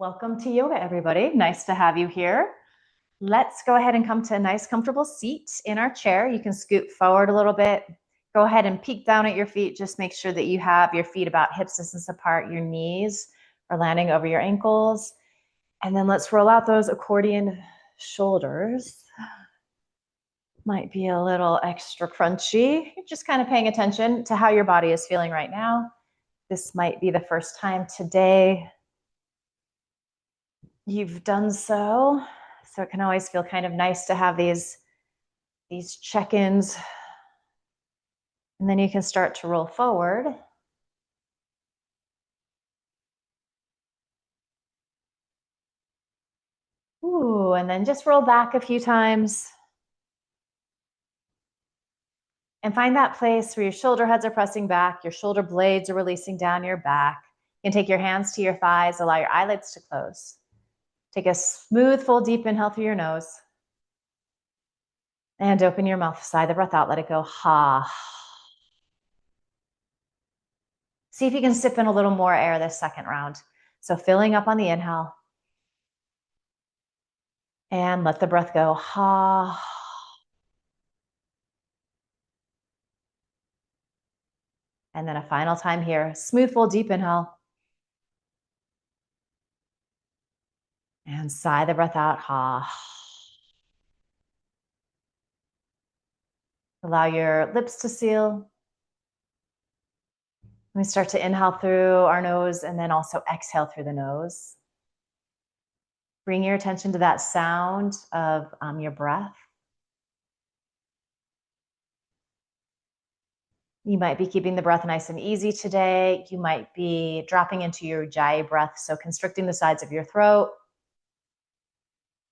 Welcome to yoga, everybody. Nice to have you here. Let's go ahead and come to a nice, comfortable seat in our chair. You can scoot forward a little bit. Go ahead and peek down at your feet. Just make sure that you have your feet about hip distance apart. Your knees are landing over your ankles. And then let's roll out those accordion shoulders. Might be a little extra crunchy. You're just kind of paying attention to how your body is feeling right now. This might be the first time today you've done so. So it can always feel kind of nice to have these check-ins. And then you can start to roll forward. Ooh, and then just roll back a few times. And find that place where your shoulder heads are pressing back, your shoulder blades are releasing down your back. You can take your hands to your thighs, allow your eyelids to close. Take a smooth, full, deep inhale through your nose. And open your mouth, sigh the breath out, let it go. Ha. See if you can sip in a little more air this second round. So filling up on the inhale. And let the breath go. Ha. And then a final time here. Smooth, full, deep inhale. And sigh the breath out. Ha. Allow your lips to seal. We start to inhale through our nose and then also exhale through the nose. Bring your attention to that sound of your breath. You might be keeping the breath nice and easy today. You might be dropping into your ujjayi breath, so constricting the sides of your throat,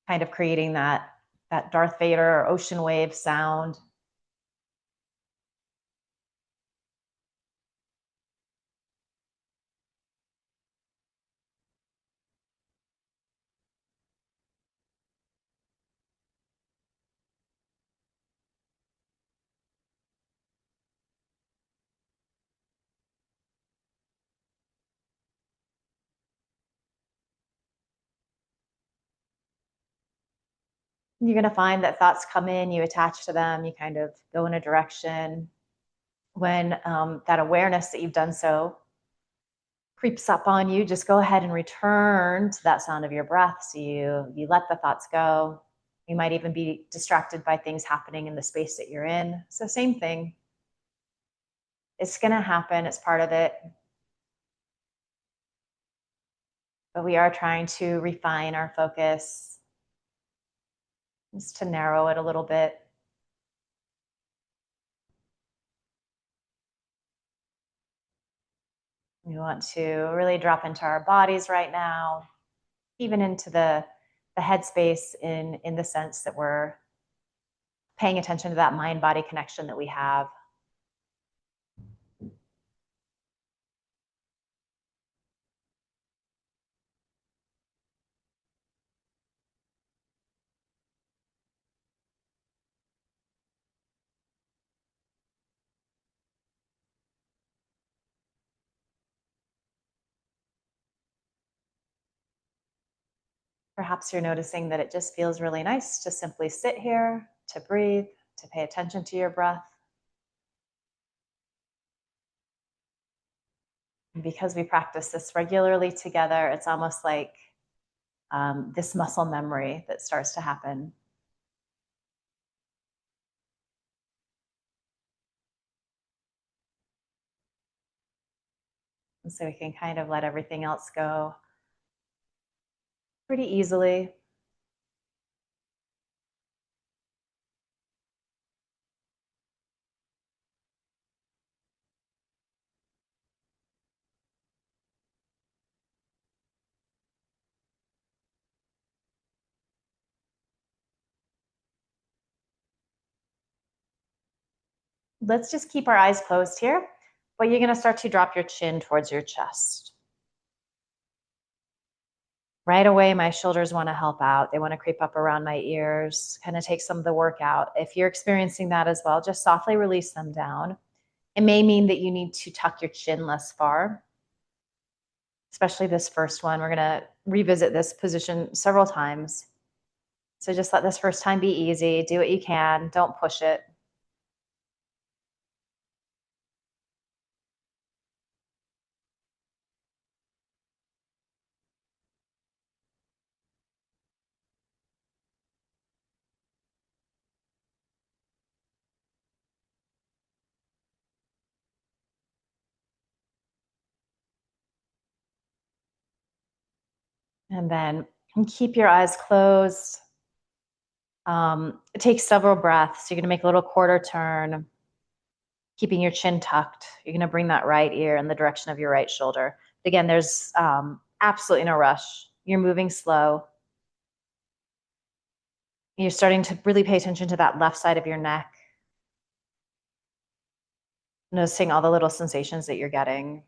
kind of creating that Darth Vader or ocean wave sound. You're going to find that thoughts come in, you attach to them, you kind of go in a direction. When that awareness that you've done so creeps up on you, just go ahead and return to that sound of your breath. So you let the thoughts go. You might even be distracted by things happening in the space that you're in. So same thing. It's going to happen. It's part of it. But we are trying to refine our focus, just to narrow it a little bit. We want to really drop into our bodies right now, even into the headspace in the sense that we're paying attention to that mind-body connection that we have. Perhaps you're noticing that it just feels really nice to simply sit here, to breathe, to pay attention to your breath. And because we practice this regularly together, it's almost like this muscle memory that starts to happen. And so we can kind of let everything else go pretty easily. Let's just keep our eyes closed here, but you're going to start to drop your chin towards your chest. Right away, my shoulders want to help out. They want to creep up around my ears, kind of take some of the work out. If you're experiencing that as well, just softly release them down. It may mean that you need to tuck your chin less far. especially this first one. We're going to revisit this position several times. So just let this first time be easy. Do what you can. Don't push it. And then keep your eyes closed. Take several breaths. You're going to make a little quarter turn, keeping your chin tucked. You're going to bring that right ear in the direction of your right shoulder. Again, there's absolutely no rush. You're moving slow. You're starting to really pay attention to that left side of your neck, noticing all the little sensations that you're getting.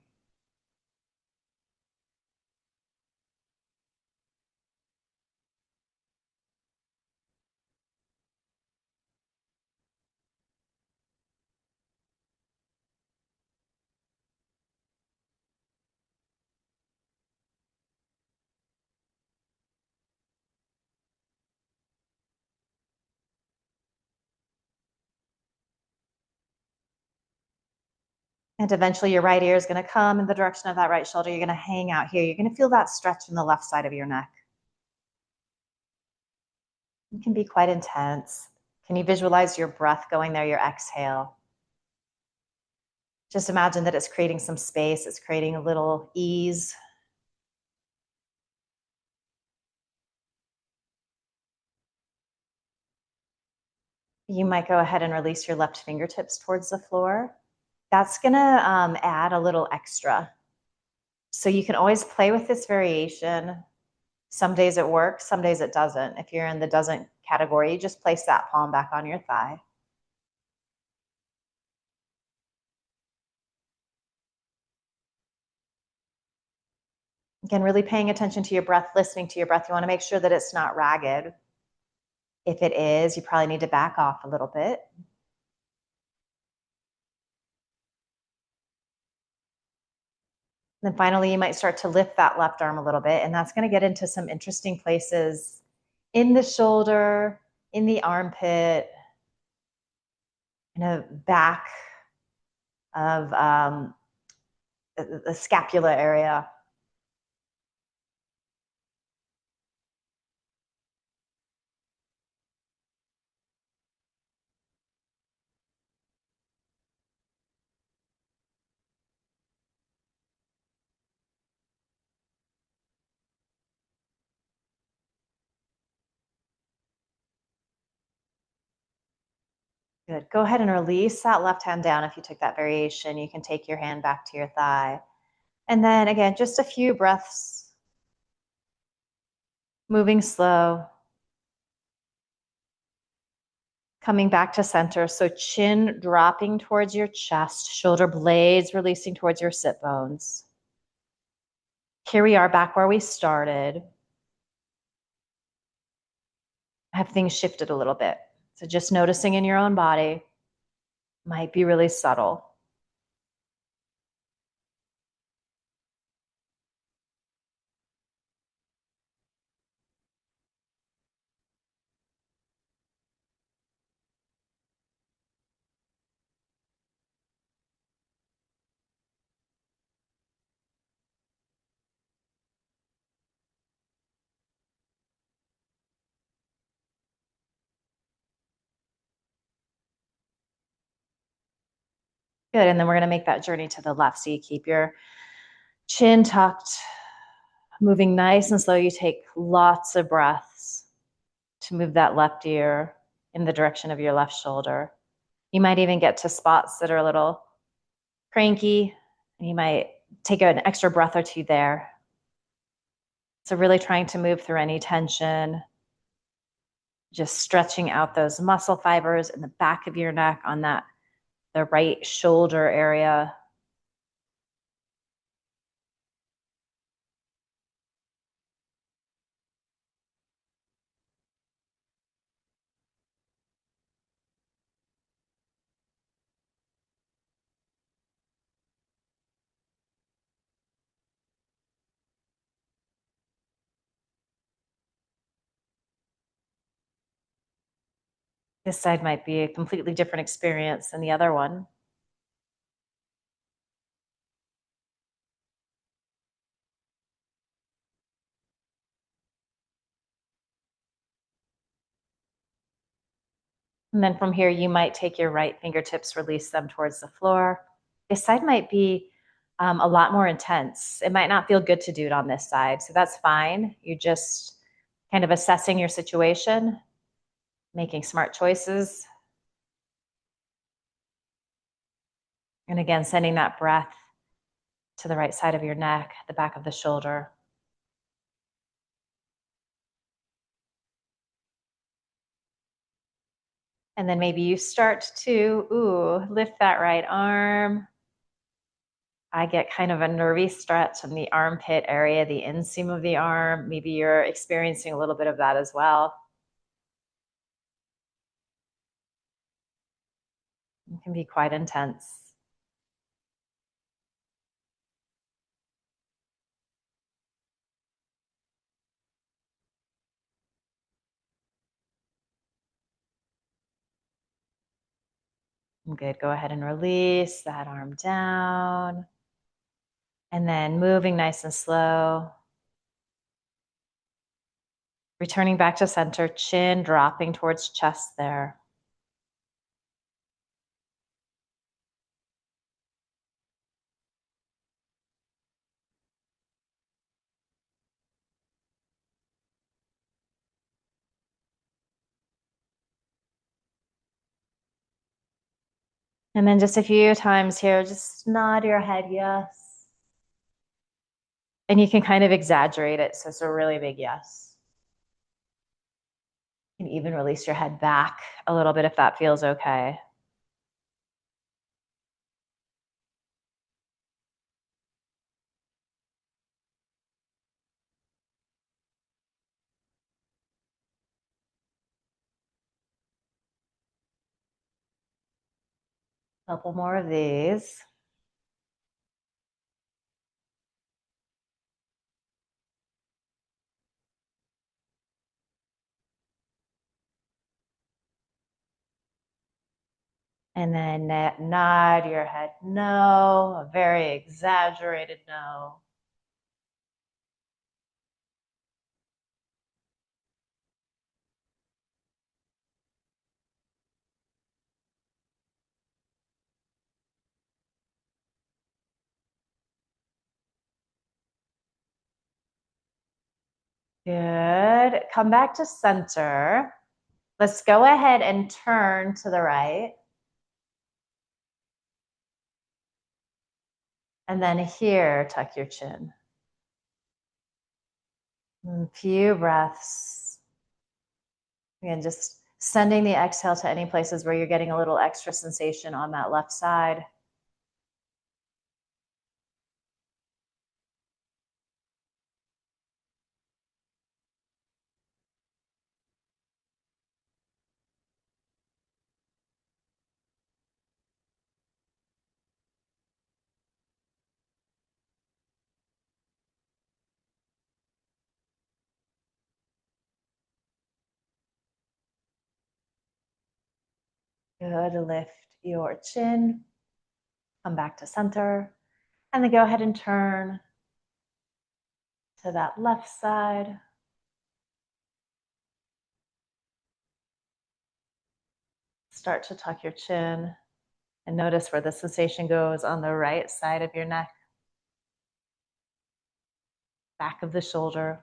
And eventually your right ear is going to come in the direction of that right shoulder. You're going to hang out here. You're going to feel that stretch in the left side of your neck. It can be quite intense. Can you visualize your breath going there, your exhale? Just imagine that it's creating some space. It's creating a little ease. You might go ahead and release your left fingertips towards the floor. That's going to add a little extra. So you can always play with this variation. Some days it works, some days it doesn't. If you're in the doesn't category, you just place that palm back on your thigh. Again, really paying attention to your breath, listening to your breath. You want to make sure that it's not ragged. If it is, you probably need to back off a little bit. Then finally, you might start to lift that left arm a little bit, and that's going to get into some interesting places in the shoulder, in the armpit, in the back of the scapula area. Good. Go ahead and release that left hand down. If you took that variation, you can take your hand back to your thigh. And then again, just a few breaths, moving slow, coming back to center. So chin dropping towards your chest, shoulder blades releasing towards your sit bones. Here we are back where we started. Have things shifted a little bit. So just noticing in your own body might be really subtle. Good. And then we're going to make that journey to the left. So you keep your chin tucked, moving nice and slow. You take lots of breaths to move that left ear in the direction of your left shoulder. You might even get to spots that are a little cranky, and you might take an extra breath or two there. So really trying to move through any tension, just stretching out those muscle fibers in the back of your neck on the right shoulder area. This side might be a completely different experience than the other one. And then from here, you might take your right fingertips, release them towards the floor. This side might be a lot more intense. It might not feel good to do it on this side. So that's fine. You're just kind of assessing your situation, making smart choices. And again, sending that breath to the right side of your neck, the back of the shoulder. And then maybe you start to, lift that right arm. I get kind of a nervy stretch in the armpit area, the inseam of the arm. Maybe you're experiencing a little bit of that as well. It can be quite intense. Good. Go ahead and release that arm down. And then moving nice and slow. Returning back to center, chin dropping towards chest there. And then just a few times here, just nod your head yes. And you can kind of exaggerate it, so it's a really big yes. You can even release your head back a little bit if that feels okay. A couple more of these. And then nod your head no, a very exaggerated no. Good. Come back to center. Let's go ahead and turn to the right. And then here, tuck your chin. A few breaths. Again, just sending the exhale to any places where you're getting a little extra sensation on that left side. Good. Lift your chin. Come back to center. And then go ahead and turn to that left side. Start to tuck your chin and notice where the sensation goes on the right side of your neck, back of the shoulder.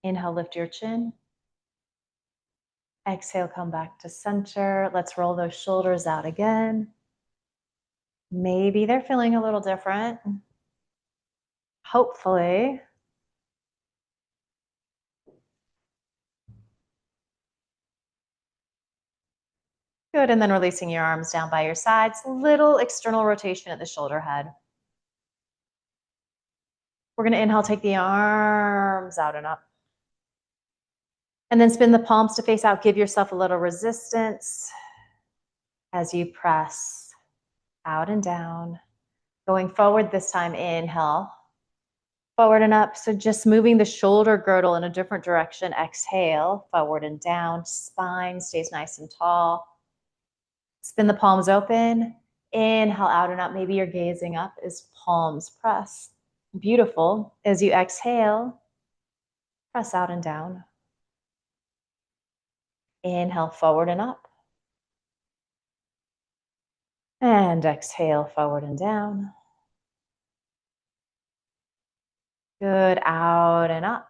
Inhale, lift your chin. Exhale, come back to center. Let's roll those shoulders out again. Maybe they're feeling a little different. Hopefully. Good, and then releasing your arms down by your sides. Little external rotation at the shoulder head. We're going to inhale, take the arms out and up. And then spin the palms to face out. Give yourself a little resistance as you press out and down. Going forward this time, inhale, forward and up. So just moving the shoulder girdle in a different direction. Exhale, forward and down. Spine stays nice and tall. Spin the palms open. Inhale out and up. Maybe you're gazing up as palms press. Beautiful. As you exhale, press out and down. Inhale, forward and up. And exhale, forward and down. Good, out and up.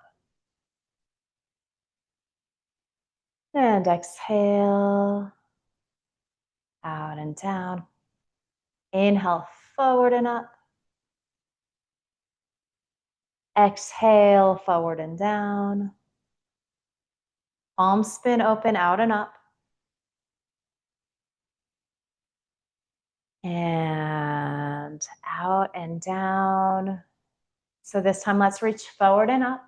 And exhale, out and down. Inhale, forward and up. Exhale, forward and down. Palms spin open, out and up. And out and down. So this time, let's reach forward and up.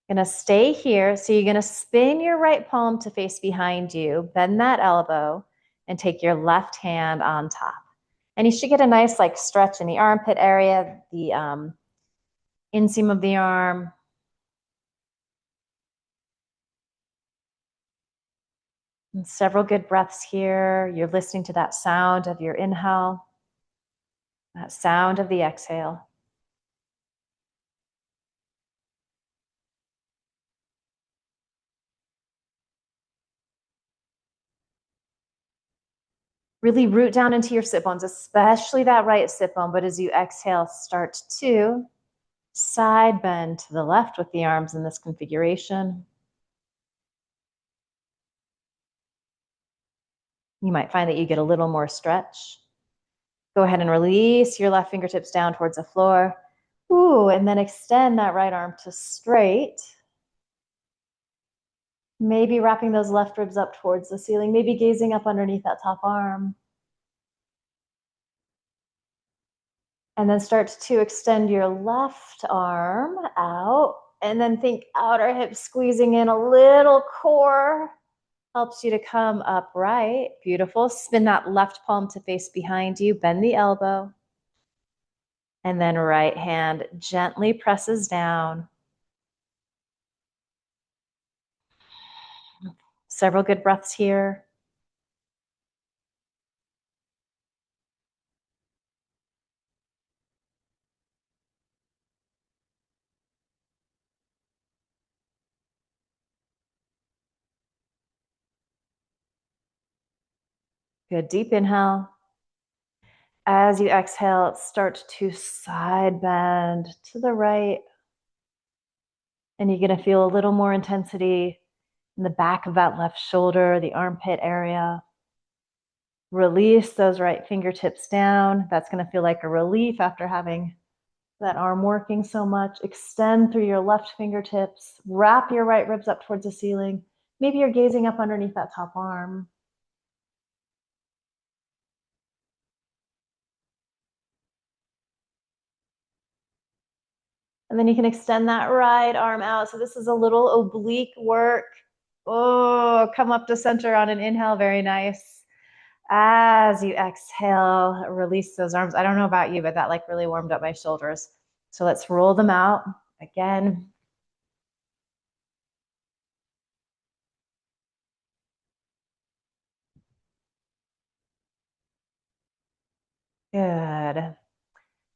Gonna stay here. So you're gonna spin your right palm to face behind you, bend that elbow, and take your left hand on top. And you should get a nice like stretch in the armpit area, the inseam of the arm. And several good breaths here. You're listening to that sound of your inhale, that sound of the exhale. Really root down into your sit bones, especially that right sit bone. But as you exhale, start to side bend to the left with the arms in this configuration. You might find that you get a little more stretch. Go ahead and release your left fingertips down towards the floor. Ooh, and then extend that right arm to straight. Maybe wrapping those left ribs up towards the ceiling, maybe gazing up underneath that top arm. And then start to extend your left arm out, and then think outer hip squeezing in a little core. Helps you to come upright. Beautiful. Spin that left palm to face behind you, bend the elbow. And then right hand gently presses down. Several good breaths here. Good, deep inhale. As you exhale, start to side bend to the right. And you're going to feel a little more intensity in the back of that left shoulder, the armpit area. Release those right fingertips down. That's going to feel like a relief after having that arm working so much. Extend through your left fingertips. Wrap your right ribs up towards the ceiling. Maybe you're gazing up underneath that top arm. And then you can extend that right arm out. So this is a little oblique work. Oh, come up to center on an inhale. Very nice. As you exhale, release those arms. I don't know about you, but that like really warmed up my shoulders. So let's roll them out again. Good.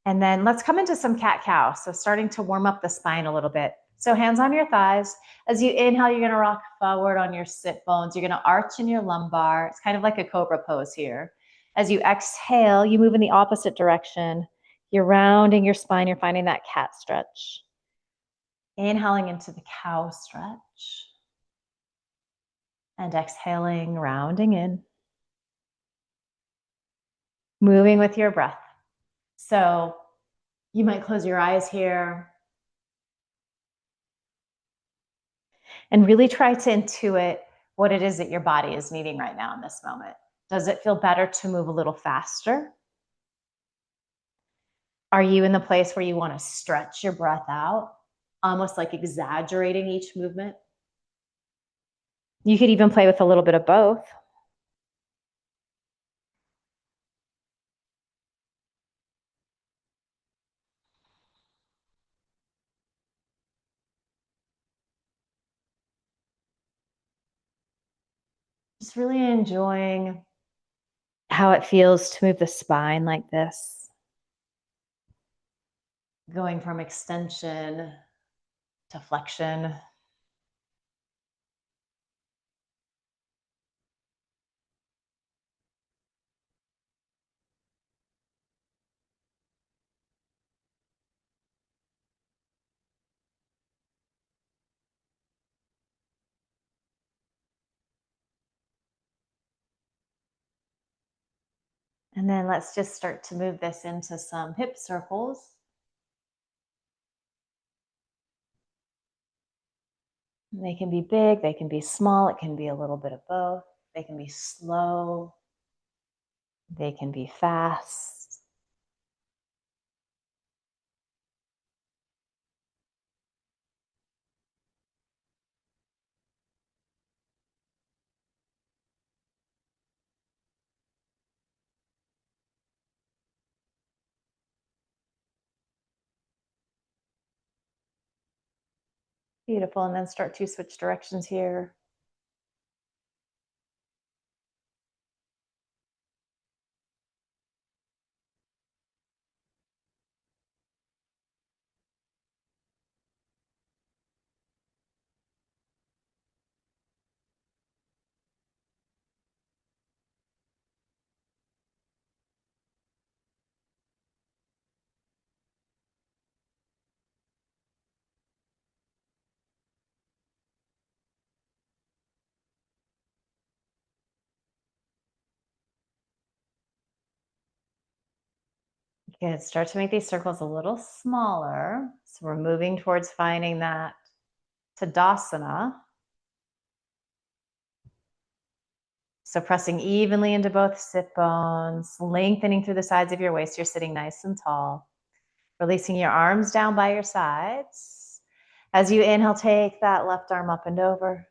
And then let's come into some cat-cow. So starting to warm up the spine a little bit. So hands on your thighs. As you inhale, you're going to rock forward on your sit bones. You're going to arch in your lumbar. It's kind of like a cobra pose here. As you exhale, you move in the opposite direction. You're rounding your spine. You're finding that cat stretch. Inhaling into the cow stretch. And exhaling, rounding in. Moving with your breath. So you might close your eyes here and really try to intuit what it is that your body is needing right now in this moment. Does it feel better to move a little faster? Are you in the place where you want to stretch your breath out, almost like exaggerating each movement? You could even play with a little bit of both. Just really enjoying how it feels to move the spine like this, going from extension to flexion. And then let's just start to move this into some hip circles. They can be big, they can be small, it can be a little bit of both. They can be slow, they can be fast. Beautiful. And then start to switch directions here. Good. Start to make these circles a little smaller. So we're moving towards finding that Tadasana. So pressing evenly into both sit bones, lengthening through the sides of your waist. You're sitting nice and tall. Releasing your arms down by your sides. As you inhale, take that left arm up and over.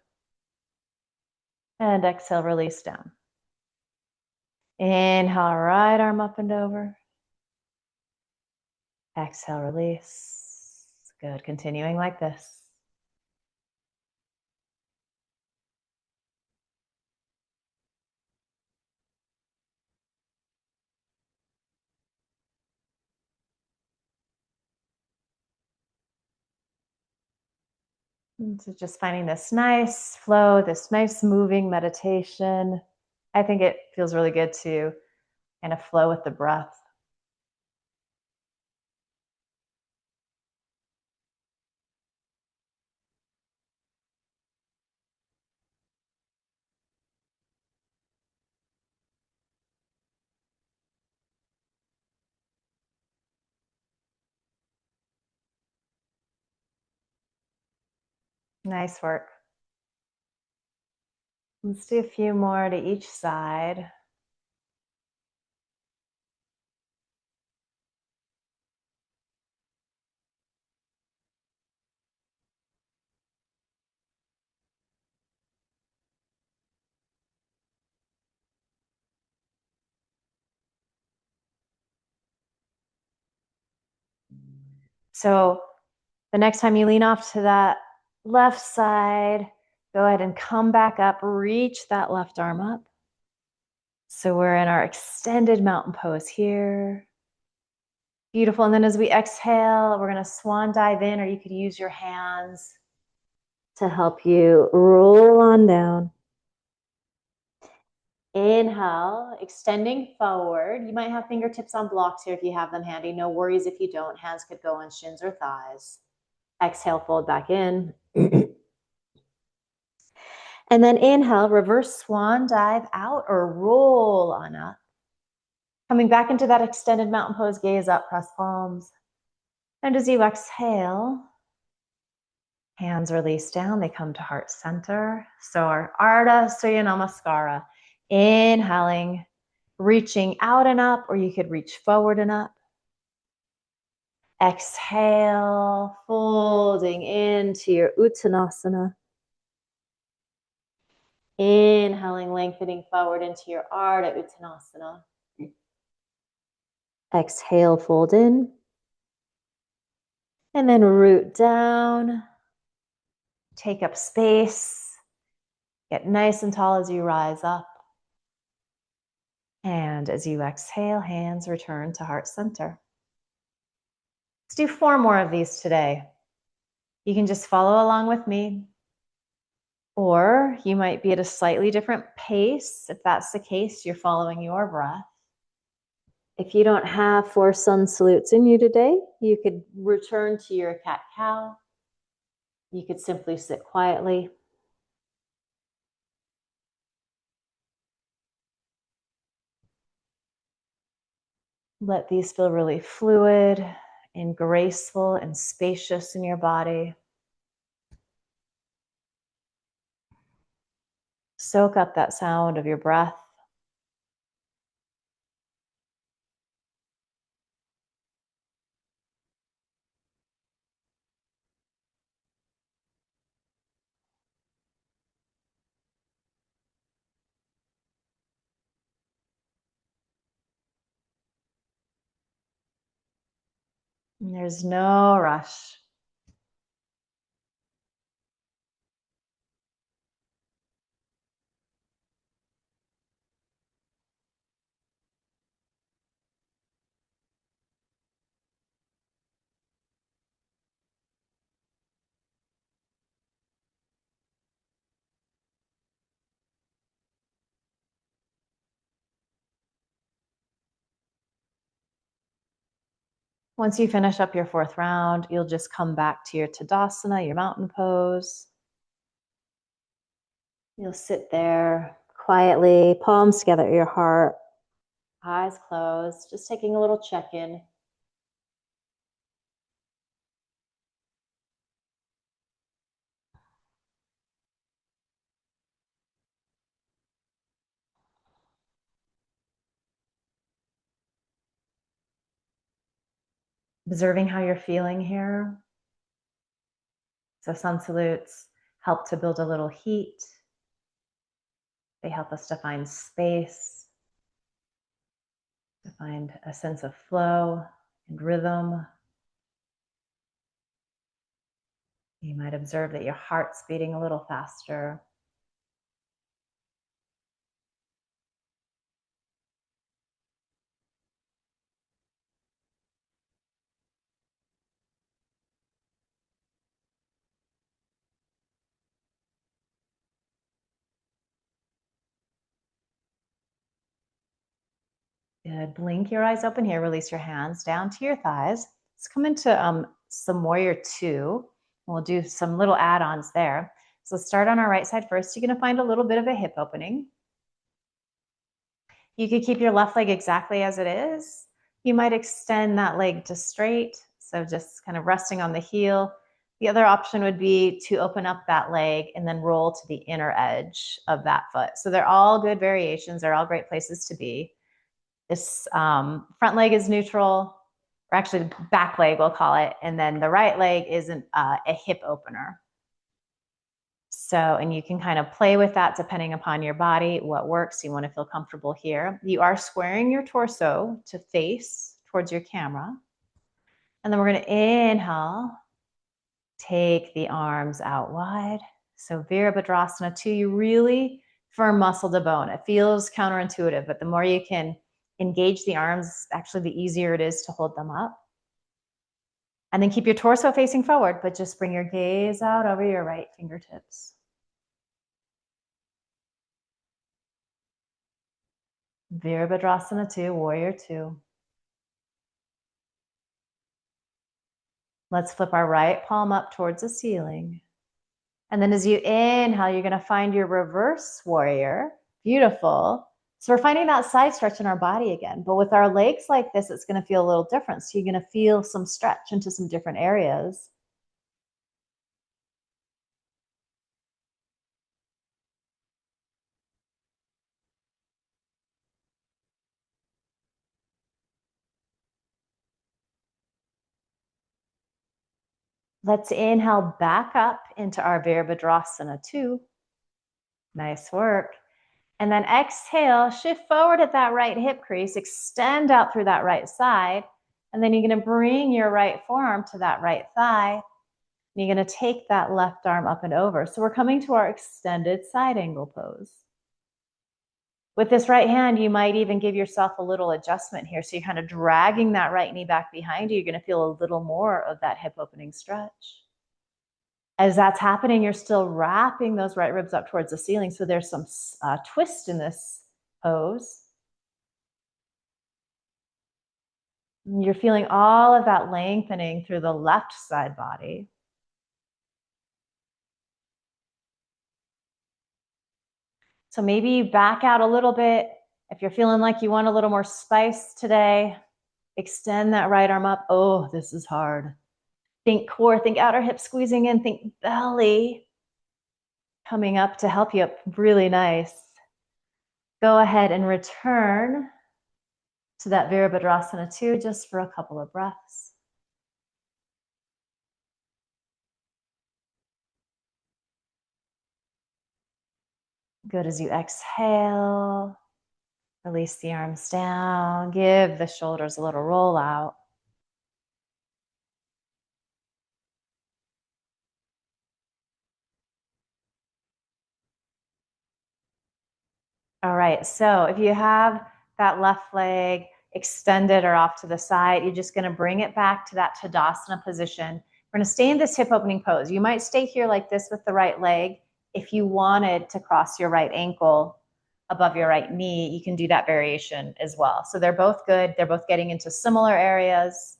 And exhale, release down. Inhale, right arm up and over. Exhale, release. Good. Continuing like this. And so just finding this nice flow, this nice moving meditation. I think it feels really good to kind of flow with the breath. Nice work. Let's do a few more to each side. So the next time you lean off to that left side, go ahead and come back up, reach that left arm up. So we're in our extended mountain pose here. Beautiful. And then as we exhale, we're going to swan dive in, or you could use your hands to help you roll on down. Inhale, extending forward. You might have fingertips on blocks here if you have them handy. No worries if you don't. Hands could go on shins or thighs. Exhale, fold back in. And then inhale, reverse swan dive out or roll on up. Coming back into that extended mountain pose, gaze up, press palms. And as you exhale, hands release down, they come to heart center. So our Ardha Surya Namaskara. Inhaling, reaching out and up, or you could reach forward and up. Exhale, folding into your Uttanasana. Inhaling, lengthening forward into your Ardha Uttanasana. Exhale, fold in. And then root down. Take up space. Get nice and tall as you rise up. And as you exhale, hands return to heart center. Let's do 4 more of these today. You can just follow along with me, or you might be at a slightly different pace. If that's the case, you're following your breath. If you don't have 4 sun salutes in you today, you could return to your cat-cow. You could simply sit quietly. Let these feel really fluid and graceful and spacious in your body. Soak up that sound of your breath. And there's no rush. Once you finish up your 4th round, you'll just come back to your Tadasana, your mountain pose. You'll sit there quietly, palms together at your heart, eyes closed, just taking a little check-in. Observing how you're feeling here. So sun salutes help to build a little heat. They help us to find space, to find a sense of flow and rhythm. You might observe that your heart's beating a little faster. Good. Blink your eyes open here. Release your hands down to your thighs. Let's come into some warrior 2. We'll do some little add-ons there. So start on our right side first. You're going to find a little bit of a hip opening. You could keep your left leg exactly as it is. You might extend that leg to straight. So just kind of resting on the heel. The other option would be to open up that leg and then roll to the inner edge of that foot. So they're all good variations. They're all great places to be. This front leg is neutral, or actually back leg, we'll call it. And then the right leg is a hip opener. So, and you can kind of play with that depending upon your body, what works. You want to feel comfortable here. You are squaring your torso to face towards your camera. And then we're going to inhale, take the arms out wide. So Virabhadrasana 2, you really firm muscle to bone. It feels counterintuitive, but the more you can engage the arms, actually the easier it is to hold them up. And then keep your torso facing forward, but just bring your gaze out over your right fingertips. Virabhadrasana 2, warrior 2. Let's flip our right palm up towards the ceiling. And then as you inhale, you're going to find your reverse warrior. Beautiful. So we're finding that side stretch in our body again. But with our legs like this, it's going to feel a little different. So you're going to feel some stretch into some different areas. Let's inhale back up into our Virabhadrasana 2. Nice work. And then exhale, shift forward at that right hip crease, extend out through that right side. And then you're going to bring your right forearm to that right thigh. And you're going to take that left arm up and over. So we're coming to our extended side angle pose. With this right hand, you might even give yourself a little adjustment here. So you're kind of dragging that right knee back behind you. You're going to feel a little more of that hip opening stretch. As that's happening, you're still wrapping those right ribs up towards the ceiling. So there's some twist in this pose. You're feeling all of that lengthening through the left side body. So maybe you back out a little bit. If you're feeling like you want a little more spice today, extend that right arm up. Oh, this is hard. Think core, think outer hip squeezing in, think belly coming up to help you up. Really nice. Go ahead and return to that Virabhadrasana 2 just for a couple of breaths. Good. As you exhale, release the arms down, give the shoulders a little roll out. All right, so if you have that left leg extended or off to the side, you're just gonna bring it back to that Tadasana position. We're gonna stay in this hip opening pose. You might stay here like this with the right leg. If you wanted to cross your right ankle above your right knee, you can do that variation as well. So they're both good. They're both getting into similar areas.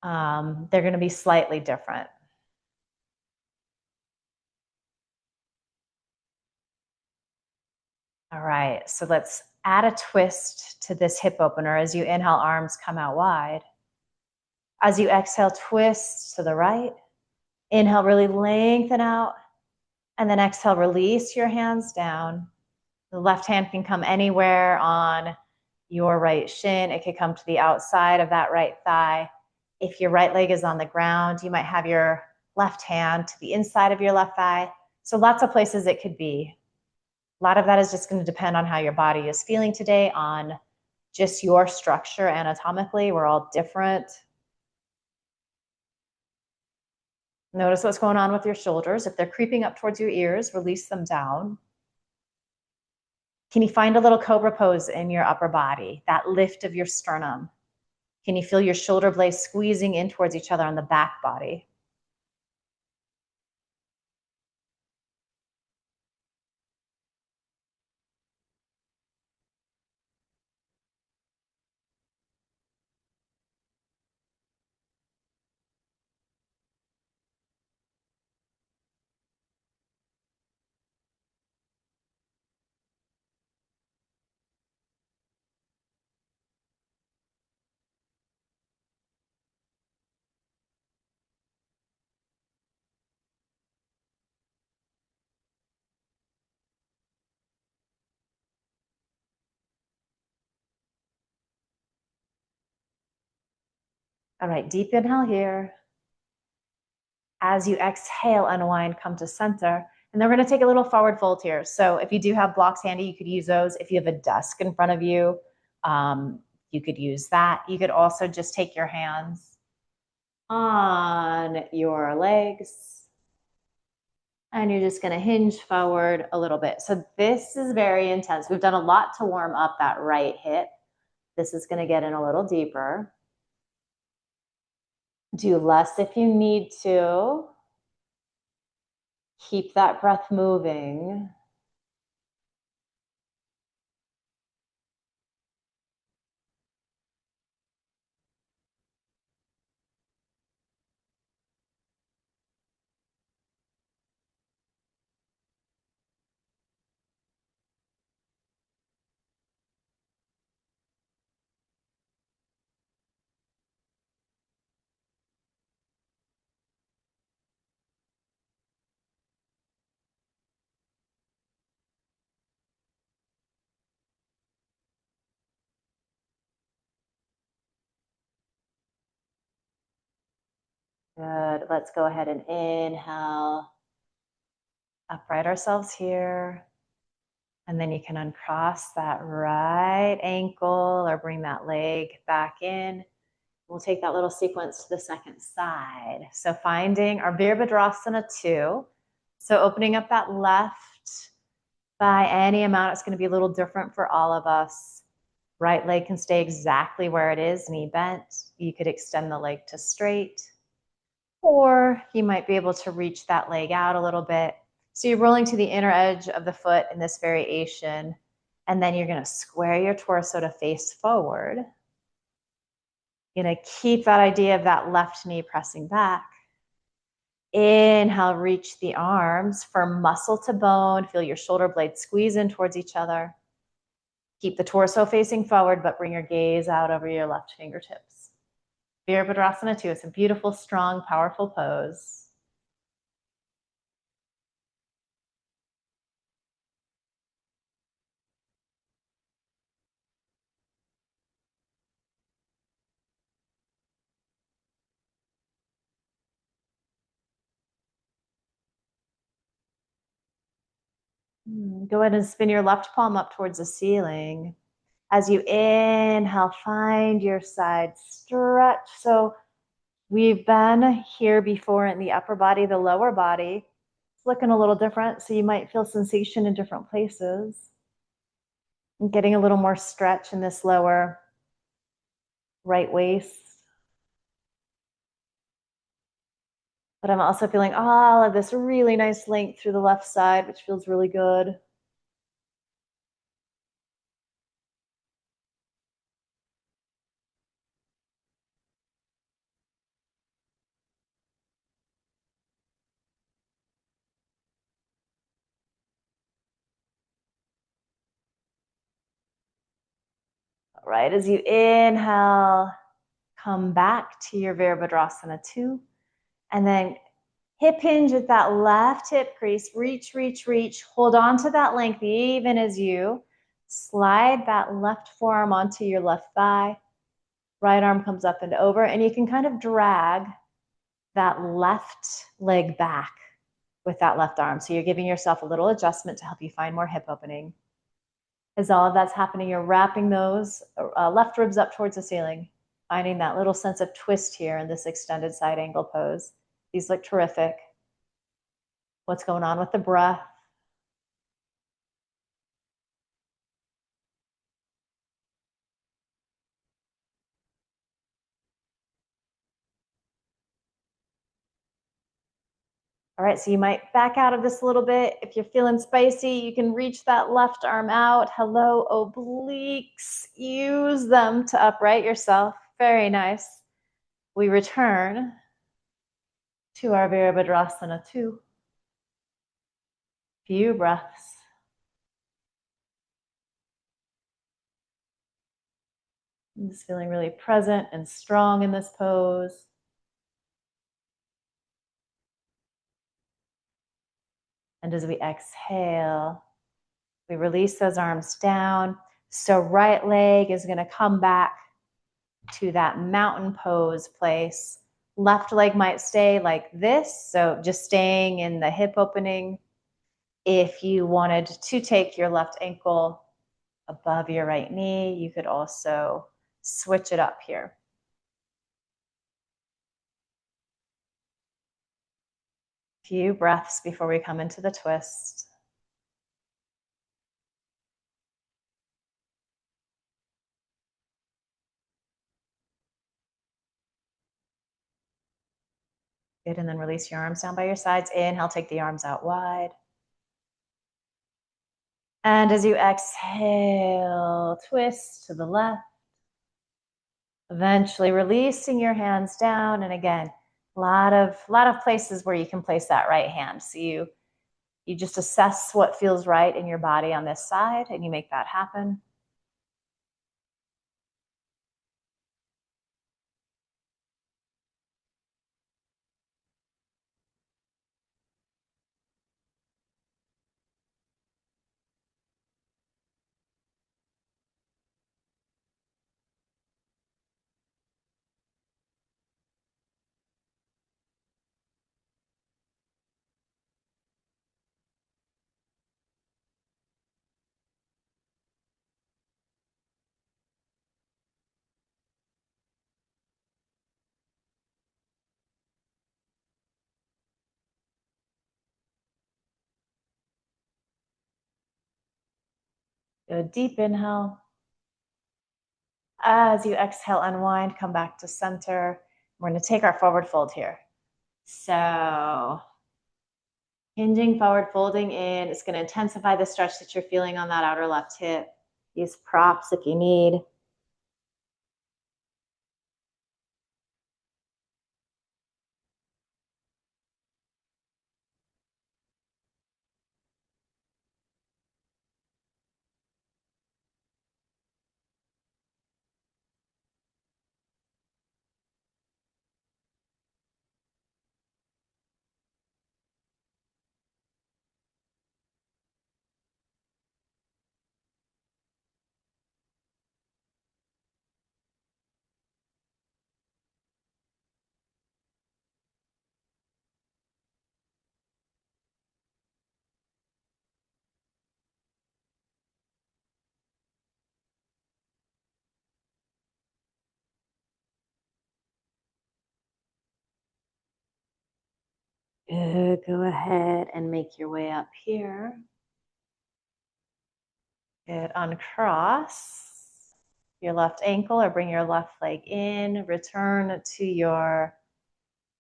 They're gonna be slightly different. All right, so let's add a twist to this hip opener. As you inhale, arms come out wide. As you exhale, twist to the right. Inhale, really lengthen out. And then exhale, release your hands down. The left hand can come anywhere on your right shin. It could come to the outside of that right thigh. If your right leg is on the ground, you might have your left hand to the inside of your left thigh. So lots of places it could be. A lot of that is just going to depend on how your body is feeling today, on just your structure anatomically. We're all different. Notice what's going on with your shoulders. If they're creeping up towards your ears, release them down. Can you find a little cobra pose in your upper body, that lift of your sternum? Can you feel your shoulder blades squeezing in towards each other on the back body? All right, deep inhale here. As you exhale, unwind, come to center. And then we're going to take a little forward fold here. So if you do have blocks handy, you could use those. If you have a desk in front of you, you could use that. You could also just take your hands on your legs and you're just going to hinge forward a little bit. So this is very intense. We've done a lot to warm up that right hip. This is going to get in a little deeper. Do less if you need to. Keep that breath moving. Good. Let's go ahead and inhale, upright ourselves here. And then you can uncross that right ankle or bring that leg back in. We'll take that little sequence to the second side. So finding our Virabhadrasana 2. So opening up that left by any amount. It's going to be a little different for all of us. Right leg can stay exactly where it is, knee bent. You could extend the leg to straight, or you might be able to reach that leg out a little bit. So you're rolling to the inner edge of the foot in this variation, and then you're going to square your torso to face forward. You're going to keep that idea of that left knee pressing back. Inhale, reach the arms from muscle to bone. Feel your shoulder blades squeeze in towards each other. Keep the torso facing forward, but bring your gaze out over your left fingertips. Virabhadrasana 2. It's a beautiful, strong, powerful pose. Go ahead and spin your left palm up towards the ceiling. As you inhale, find your side stretch. So we've been here before in the upper body, the lower body. It's looking a little different, so you might feel sensation in different places. And getting a little more stretch in this lower right waist. But I'm also feeling all of this really nice length through the left side, which feels really good. All right, as you inhale, come back to your Virabhadrasana 2, and then hip hinge at that left hip crease. Reach, reach, reach. Hold on to that length even as you slide that left forearm onto your left thigh. Right arm comes up and over, and you can kind of drag that left leg back with that left arm. So you're giving yourself a little adjustment to help you find more hip opening. As all of that's happening, you're wrapping those left ribs up towards the ceiling, finding that little sense of twist here in this extended side angle pose. These look terrific. What's going on with the breath? All right, so you might back out of this a little bit. If you're feeling spicy, you can reach that left arm out. Hello, obliques. Use them to upright yourself. Very nice. We return to our Virabhadrasana 2. Few breaths. I'm just feeling really present and strong in this pose. And as we exhale, we release those arms down. So right leg is going to come back to that mountain pose place. Left leg might stay like this, so just staying in the hip opening. If you wanted to take your left ankle above your right knee, you could also switch it up here. Few breaths before we come into the twist. Good, and then release your arms down by your sides. Inhale, take the arms out wide. And as you exhale, twist to the left. Eventually releasing your hands down. And again, a lot of places where you can place that right hand. So you just assess what feels right in your body on this side and you make that happen. Good deep inhale. As you exhale, unwind, come back to center. We're going to take our forward fold here. So hinging forward, folding in. It's going to intensify the stretch that you're feeling on that outer left hip. Use props if you need. Good. Go ahead and make your way up here. Good. Uncross your left ankle or bring your left leg in. Return to your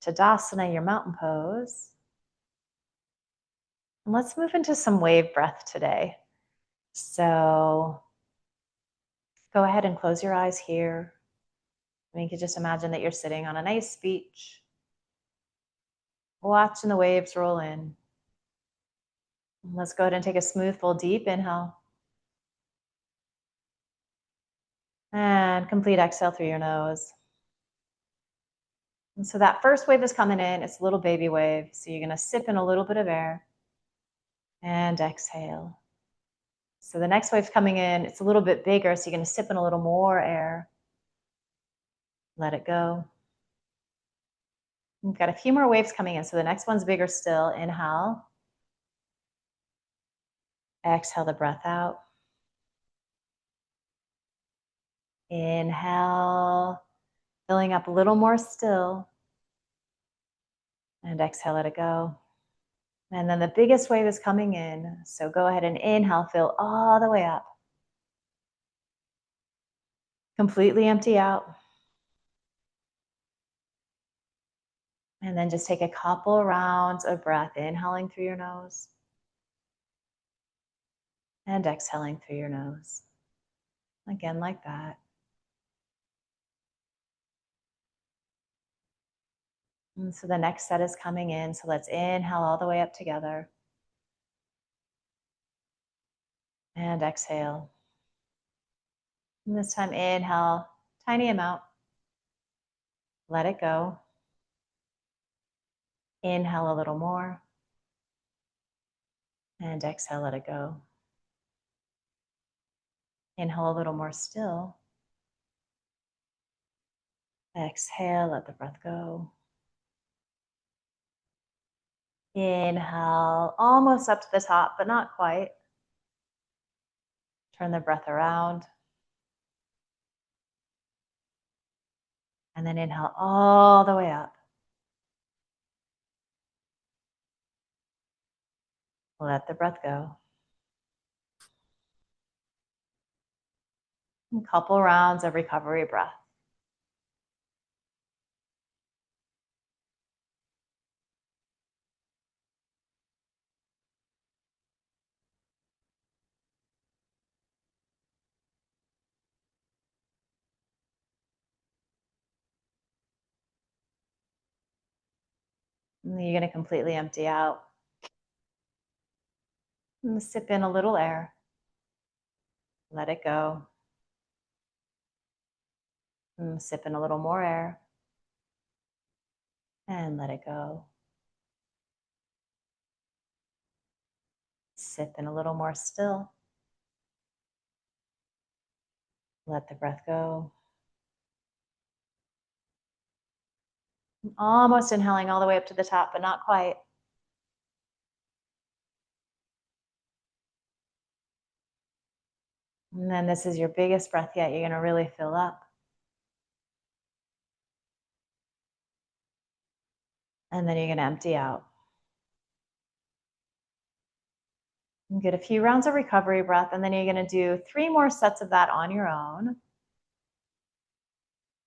Tadasana, your mountain pose. And let's move into some wave breath today. So go ahead and close your eyes here. And you can just imagine that you're sitting on a nice beach, watching the waves roll in. Let's go ahead and take a smooth, full, deep inhale. And complete exhale through your nose. And so that first wave is coming in. It's a little baby wave. So you're going to sip in a little bit of air and exhale. So the next wave's coming in. It's a little bit bigger. So you're going to sip in a little more air. Let it go. We've got a few more waves coming in. So the next one's bigger still. Inhale. Exhale the breath out. Inhale. Filling up a little more still. And exhale, let it go. And then the biggest wave is coming in. So go ahead and inhale, fill all the way up. Completely empty out. And then just take a couple rounds of breath, inhaling through your nose and exhaling through your nose. Again, like that. And so the next set is coming in. So let's inhale all the way up together. And exhale. And this time, inhale, tiny amount. Let it go. Inhale a little more. And exhale, let it go. Inhale a little more still. Exhale, let the breath go. Inhale, almost up to the top, but not quite. Turn the breath around. And then inhale all the way up. Let the breath go. A couple rounds of recovery breath. And you're going to completely empty out. And sip in a little air. Let it go. And sip in a little more air. And let it go. Sip in a little more still. Let the breath go. Almost inhaling all the way up to the top, but not quite. And then this is your biggest breath yet. You're going to really fill up. And then you're going to empty out. And get a few rounds of recovery breath, and then you're going to do 3 more sets of that on your own.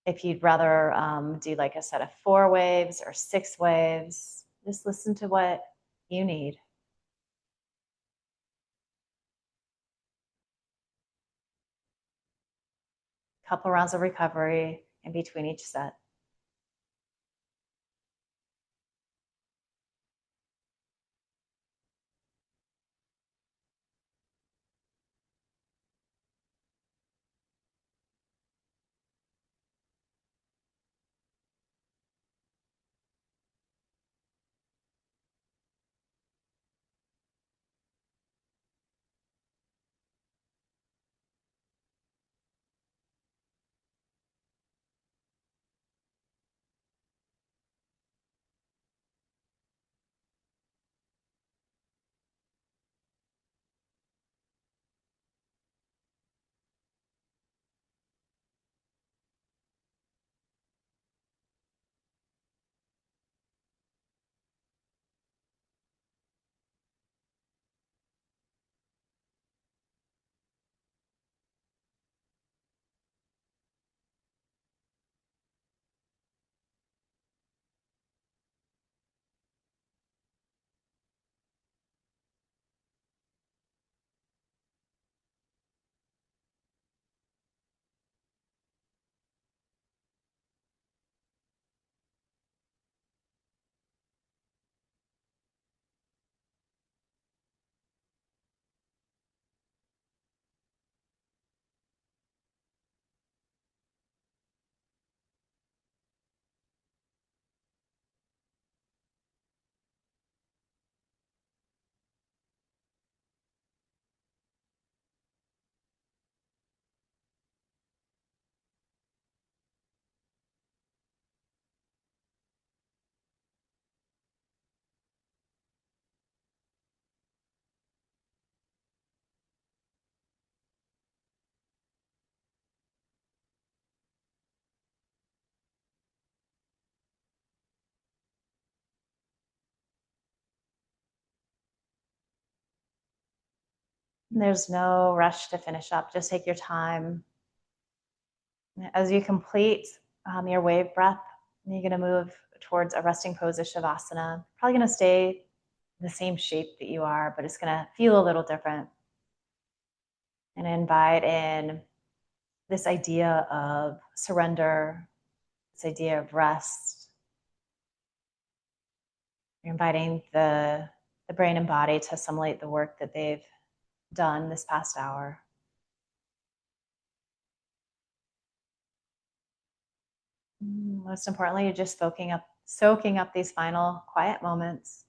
If you'd rather do like a set of 4 waves or 6 waves, just listen to what you need. Couple rounds of recovery in between each set. There's no rush to finish up. Just take your time. As you complete your wave breath, you're going to move towards a resting pose of Shavasana. Probably going to stay the same shape that you are, but it's going to feel a little different. And invite in this idea of surrender, this idea of rest. You're inviting the brain and body to assimilate the work that they've done this past hour. Most importantly, you're just soaking up these final quiet moments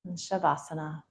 in Shavasana.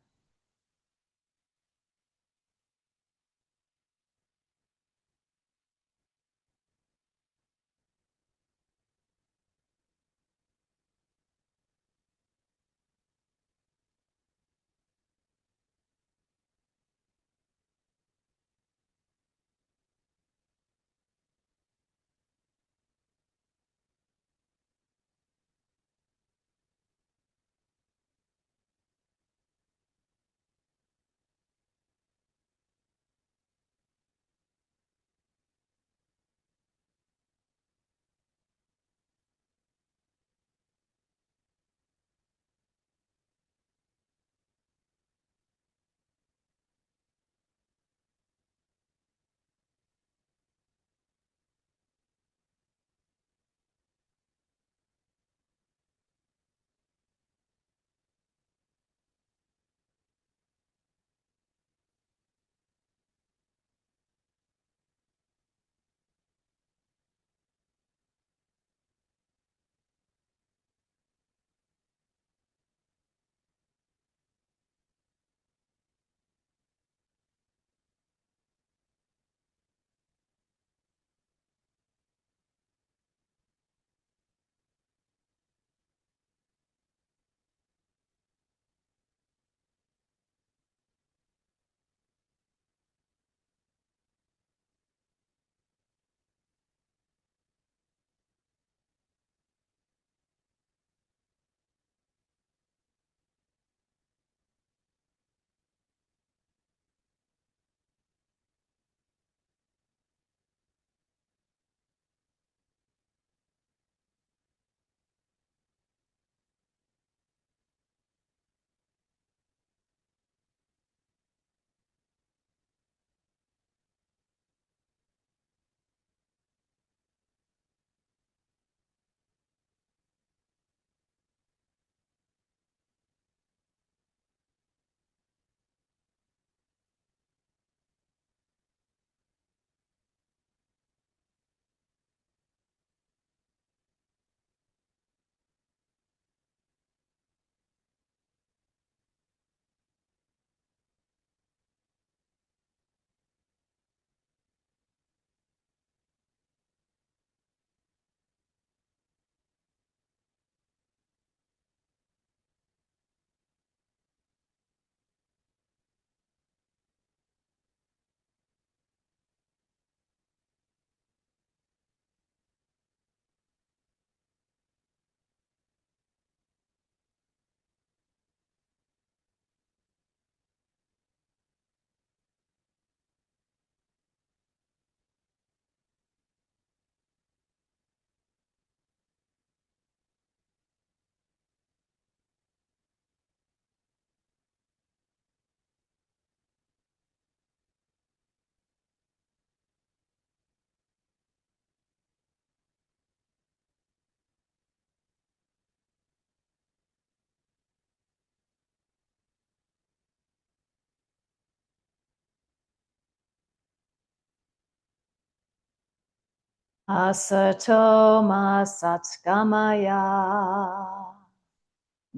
Asato ma satgamaya.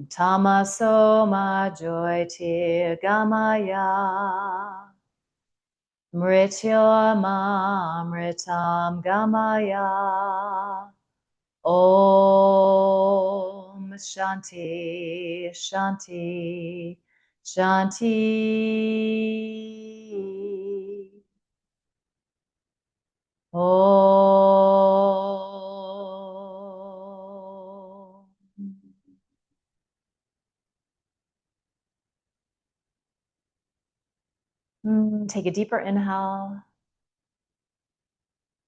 Tamaso ma jyotirgamaya. Mrityamritam gamaya. Om Shanti Shanti Shanti. Om. Take a deeper inhale.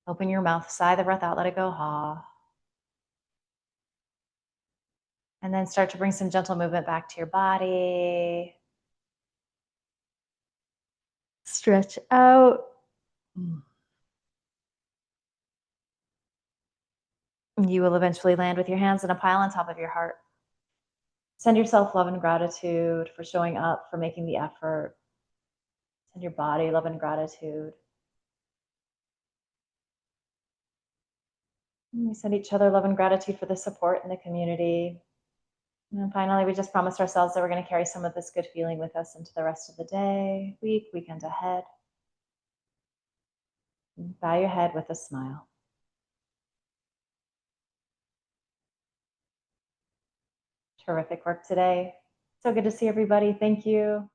Open your mouth, sigh the breath out, let it go. Ha. And then start to bring some gentle movement back to your body. Stretch out. You will eventually land with your hands in a pile on top of your heart. Send yourself love and gratitude for showing up, for making the effort. Send your body love and gratitude. And we send each other love and gratitude for the support in the community. And finally, we just promised ourselves that we're going to carry some of this good feeling with us into the rest of the day, week, weekend ahead. Bow your head with a smile. Terrific work today. So good to see everybody. Thank you.